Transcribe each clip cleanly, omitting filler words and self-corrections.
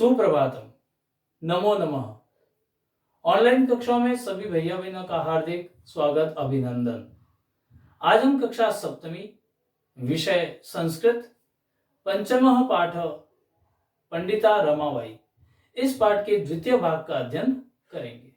सुप्रभातम, नमो नमः। ऑनलाइन कक्षाओं में सभी भैया बहनों का हार्दिक स्वागत, अभिनंदन। आज हम कक्षा सप्तमी, विषय संस्कृत, पंचमः पाठ पंडिता रमाबाई, इस पाठ के द्वितीय भाग का अध्ययन करेंगे।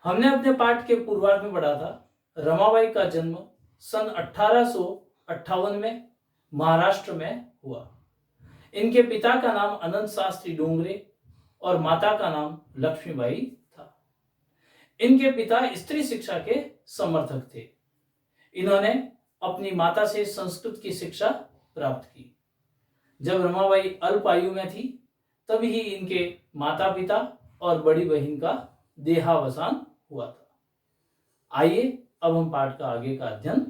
हमने अपने पाठ के पूर्वार्ध में पढ़ा था रमाबाई का जन्म सन 1858 में महाराष्ट्र में हुआ। इनके पिता का नाम अनंत शास्त्री डोंगरे और माता का नाम लक्ष्मीबाई था। इनके पिता स्त्री शिक्षा के समर्थक थे। इन्होंने अपनी माता से संस्कृत की शिक्षा प्राप्त की। जब रमाबाई अल्प आयु में थी तभी ही इनके माता पिता और बड़ी बहन का देहावसान हुआ था। आइए अब हम पाठ का आगे का अध्ययन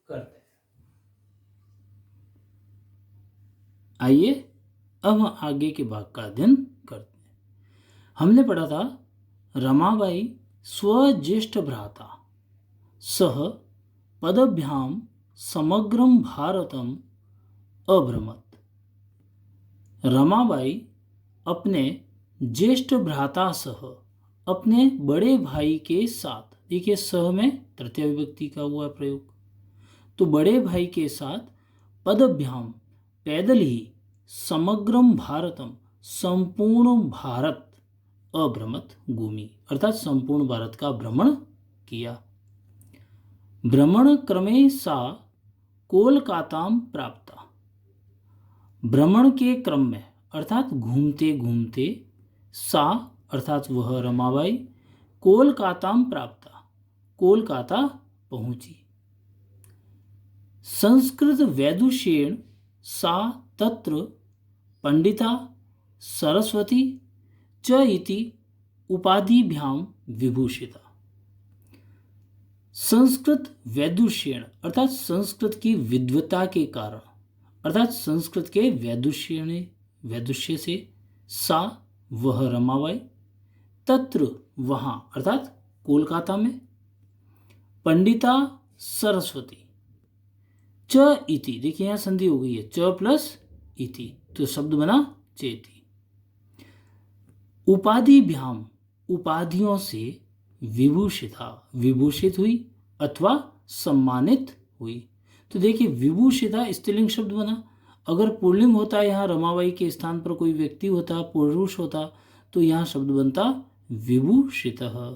करते हैं। आइए अब हम आगे के भाग का अध्ययन करते हैं। हमने पढ़ा था रमाबाई स्वज्येष्ठ भ्राता सह पदभ्याम समग्रम भारतम अभ्रमत। रमाबाई अपने ज्येष्ठ भ्राता सह, अपने बड़े भाई के साथ, देखिए सह में तृतीय विभक्ति का हुआ प्रयोग, तो बड़े भाई के साथ पदभ्याम पैदल ही समग्रम भारतम संपूर्ण भारत अभ्रमत घूमी, अर्थात संपूर्ण भारत का भ्रमण किया। भ्रमण क्रमे सा कोलकाताम प्राप्ता। भ्रमण के क्रम में अर्थात घूमते घूमते सा अर्थात वह रमाबाई कोलकाताम प्राप्ता, कोलकाता पहुंची। संस्कृत वैदुष्येण सा तत्र पंडिता सरस्वती च इति उपाधिभ्याम विभूषिता। संस्कृत वैदुष्येण अर्थात संस्कृत की विद्वता के कारण, अर्थात संस्कृत के वैदुष्य से सा वह रमाबाई तत्र वहाँ अर्थात कोलकाता में, पंडिता सरस्वती च इति, देखिए यहाँ संधि हो गई है, च प्लस इति, तो शब्द बना चेति। उपाधिभ्याम उपाधियों से विभूषिता विभूषित हुई अथवा सम्मानित हुई। तो देखिए विभूषिता स्त्रीलिंग शब्द बना। अगर पुल्लिंग होता यहाँ रमाबाई के स्थान पर कोई व्यक्ति होता, पुरुष होता, तो यहाँ शब्द बनता विभूषितः।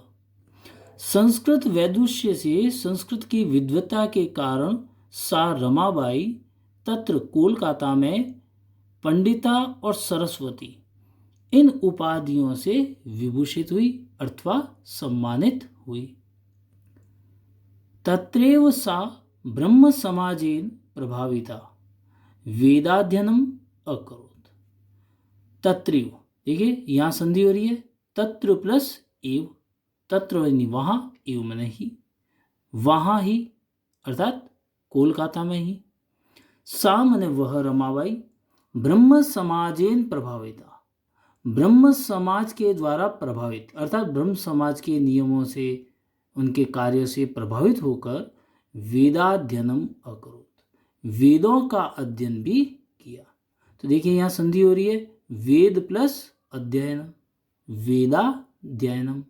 संस्कृत वैदुष्य से संस्कृत की विद्वता के कारण सा रमाबाई तत्र कोलकाता में पंडिता और सरस्वती इन उपाधियों से विभूषित हुई अथवा सम्मानित हुई। तत्रैव सा ब्रह्म समाजेन प्रभाविता वेदाध्ययनम अकरोत्। तत्रैव, देखिए यहाँ संधि हो रही है, तत्र प्लस एव, तत्र यानी वहाँ, एव में नहीं, वहाँ ही अर्थात कोलकाता में ही, सा मने वह रमाबाई ब्रह्म समाजेन प्रभाविता, ब्रह्म समाज के द्वारा प्रभावित अर्थात ब्रह्म समाज के नियमों से, उनके कार्य से प्रभावित होकर वेदाध्ययनम अकरोत्, वेदों का अध्ययन भी किया। तो देखिए यहाँ संधि हो रही है, वेद प्लस अध्ययन, वेदाध्ययनम।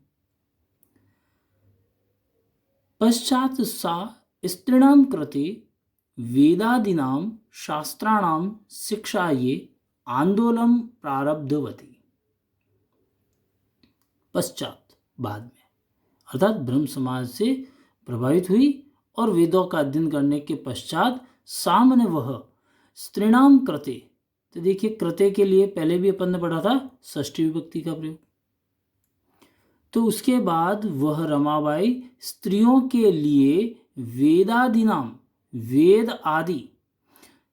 पश्चात सा स्त्रीणां कृते वेदादीनां शास्त्राणां शिक्षायै आंदोलन प्रारब्धवती। पश्चात बाद में अर्थात ब्रह्म समाज से प्रभावित हुई और वेदों का अध्ययन करने के पश्चात सामने वह स्त्रीणाम कृते, तो देखिए कृते के लिए पहले भी अपन ने पढ़ा था षष्ठी विभक्ति का प्रयोग, तो उसके बाद वह रमाबाई स्त्रियों के लिए वेदादीनाम वेद आदि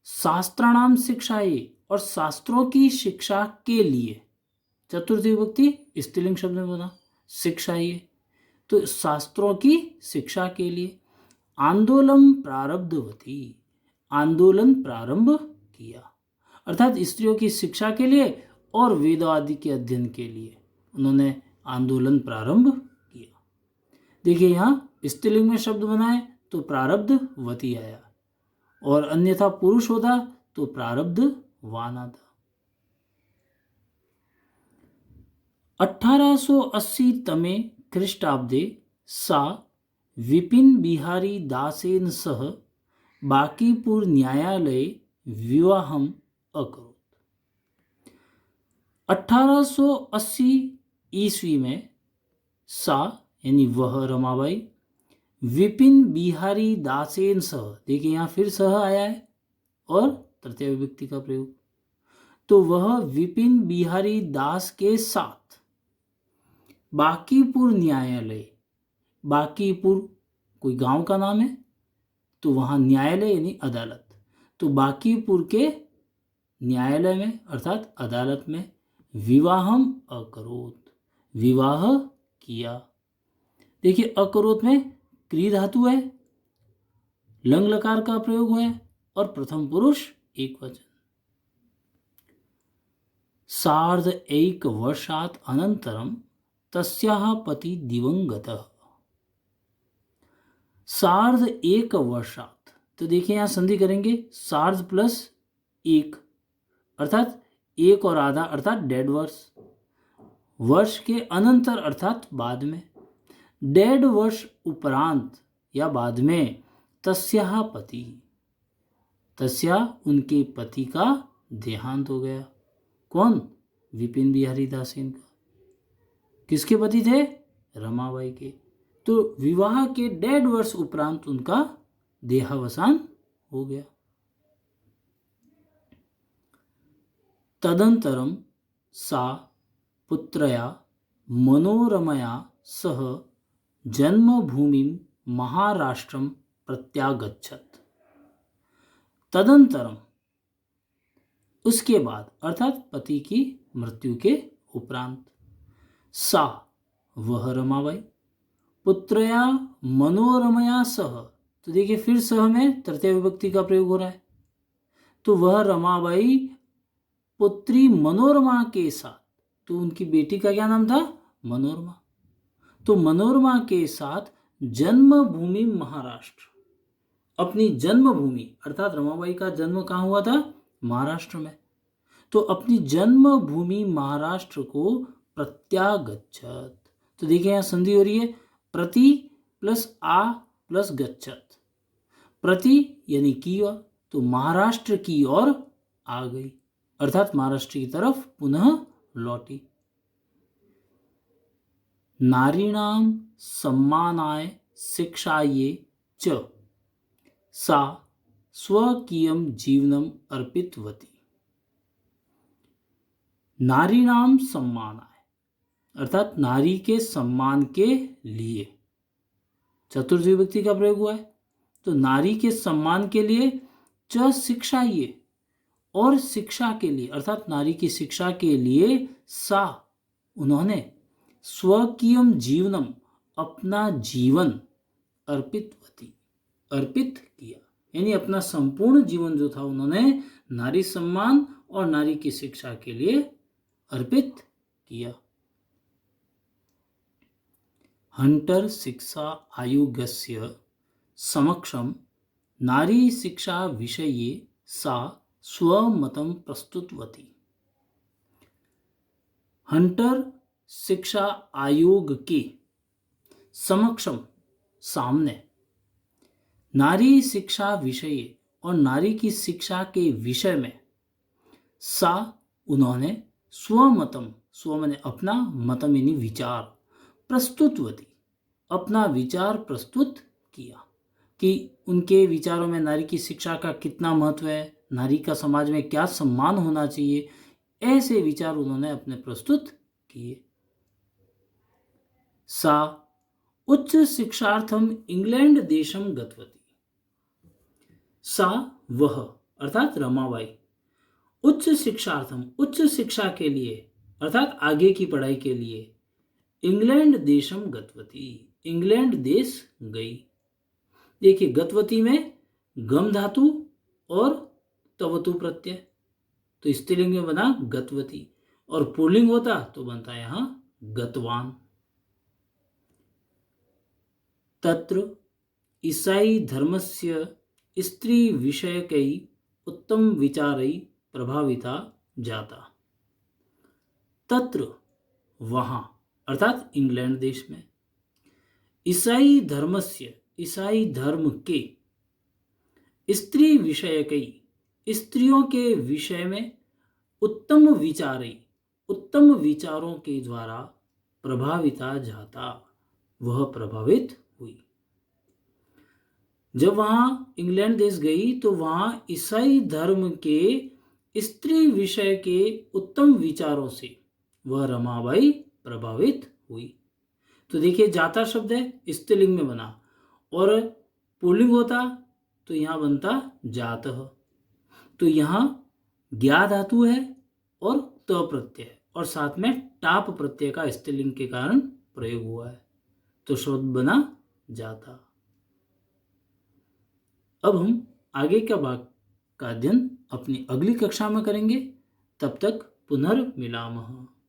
शास्त्राणाम शिक्षाएं और शास्त्रों की शिक्षा के लिए, चतुर्थी विभक्ति स्त्रीलिंग शब्द में बना शिक्षाएं, तो शास्त्रों की शिक्षा के लिए आंदोलन प्रारब्धवती, आंदोलन प्रारंभ किया, अर्थात स्त्रियों की शिक्षा के लिए और वेद आदि के अध्ययन के लिए उन्होंने आंदोलन प्रारंभ किया। देखिए यहाँ स्त्रीलिंग में शब्द बनाए तो प्रारब्धवती आया, और अन्यथा पुरुष होता तो प्रारब्धवान आता। 1880 तमे ख्रीष्टाब्दे सा विपिन बिहारी दासेन सह बांकीपुर न्यायालये विवाहम अकरोत्। 1880 ईस्वी में सा यानी वह रमाबाई विपिन बिहारी दासेन सह, देखिए यहाँ फिर सह आया है और तृतीय विभक्ति का प्रयोग, तो वह विपिन बिहारी दास के साथ बांकीपुर न्यायालय, बांकीपुर कोई गांव का नाम है, तो वहां न्यायालय यानी अदालत, तो बांकीपुर के न्यायालय में अर्थात अदालत में विवाहम अकरोत्, विवाह किया। देखिए अकरोत् में क्री धातु है, लंग लकार का प्रयोग है और प्रथम पुरुष एक वचन। सार्ध एक वर्षात् अनंतरम तस्याः पति दिवंगतः। सार्ध एक वर्षात्, तो देखिए यहां संधि करेंगे, सार्ध प्लस एक अर्थात एक और आधा अर्थात डेढ़ वर्ष, वर्ष के अनंतर अर्थात बाद में, डेढ़ वर्ष उपरांत या बाद में, तस्याः पति, तस्या उनके पति का देहांत हो गया। कौन? विपिन बिहारी दासेन का। किसके पति थे? रमाबाई के। तो विवाह के डेढ़ वर्ष उपरांत उनका देहावसान हो गया। तदंतरम सा पुत्रया मनोरमया सह जन्मभूमि महाराष्ट्रम प्रत्यागच्छत। तदंतरम उसके बाद अर्थात पति की मृत्यु के उपरांत, सा वह रमाबाई, पुत्रया मनोरमया सह, तो देखिए फिर सह में तृतीय विभक्ति का प्रयोग हो रहा है, तो वह रमाबाई पुत्री मनोरमा के साथ, तो उनकी बेटी का क्या नाम था? मनोरमा, तो मनोरमा के साथ जन्मभूमि महाराष्ट्र, अपनी जन्मभूमि अर्थात रमाबाई का जन्म कहाँ हुआ था? महाराष्ट्र में, तो अपनी जन्मभूमि महाराष्ट्र को प्रत्यागच्छत, तो देखिए यहाँ संधि हो रही है, प्रति प्लस आ प्लस गच्छत, प्रति यानी की ओर, तो महाराष्ट्र की ओर आ गई अर्थात महाराष्ट्र की तरफ पुनः लौटी। नारीणाम सम्मानाय शिक्षाये च सा स्वकीयम जीवनम अर्पितवती। नारीणाम सम्मानाय अर्थात नारी के सम्मान के लिए, चतुर्थ विभक्ति का प्रयोग हुआ है, तो नारी के सम्मान के लिए, च शिक्षाये और शिक्षा के लिए अर्थात नारी की शिक्षा के लिए, सा उन्होंने, स्वकीयम जीवनम अपना जीवन, अर्पितवती अर्पित किया, यानी अपना संपूर्ण जीवन जो था उन्होंने नारी सम्मान और नारी की शिक्षा के लिए अर्पित किया। हंटर शिक्षा आयोगस्य समक्षम नारी शिक्षा विषये सा स्वमतं प्रस्तुतवती। हंटर शिक्षा आयोग के समक्षम सामने नारी शिक्षा विषय और नारी की शिक्षा के विषय में, सा उन्होंने, स्वमतम, स्व माने अपना, मतम यानी विचार, प्रस्तुतवती अपना विचार प्रस्तुत किया, कि उनके विचारों में नारी की शिक्षा का कितना महत्व है, नारी का समाज में क्या सम्मान होना चाहिए, ऐसे विचार उन्होंने अपने प्रस्तुत किए। सा उच्च शिक्षार्थम इंग्लैंड देशम गतवती। सा वह अर्थात रमाबाई, उच्च शिक्षार्थम उच्च शिक्षा के लिए अर्थात आगे की पढ़ाई के लिए, इंग्लैंड देशम गतवती इंग्लैंड देश गई। देखिए गतवती में गम धातु और तवतु प्रत्यय, तो स्त्रीलिंग में बना गतवती और पुल्लिंग होता तो बनता यहां गतवान। तत्र ईसाई धर्मस्य स्त्री विषयकै उत्तम विचारै प्रभाविता जाता। तत्र वहाँ, अर्थात इंग्लैंड देश में। ईसाई धर्मस्य, ईसाई धर्म के, स्त्री विषयकै, स्त्रियों के विषय में, उत्तम विचारे, उत्तम विचारों के द्वारा प्रभाविता जाता, वह प्रभावित हुई। जब वहाँ इंग्लैंड देश गई तो वहाँ ईसाई धर्म के स्त्री विषय के उत्तम विचारों से वह रमाबाई प्रभावित हुई। तो देखिए जाता शब्द है स्त्रीलिंग में बना, और पुल्लिंग होता तो यहाँ बनता जातः। तो यहाँ ज्ञा धातु है और त प्रत्यय है, और साथ में टाप प्रत्यय का स्त्रीलिंग के कारण प्रयोग हुआ है, तो शब्द बना जाता। अब हम आगे का भाग का अध्ययन अपनी अगली कक्षा में करेंगे। तब तक पुनर्मिलामः।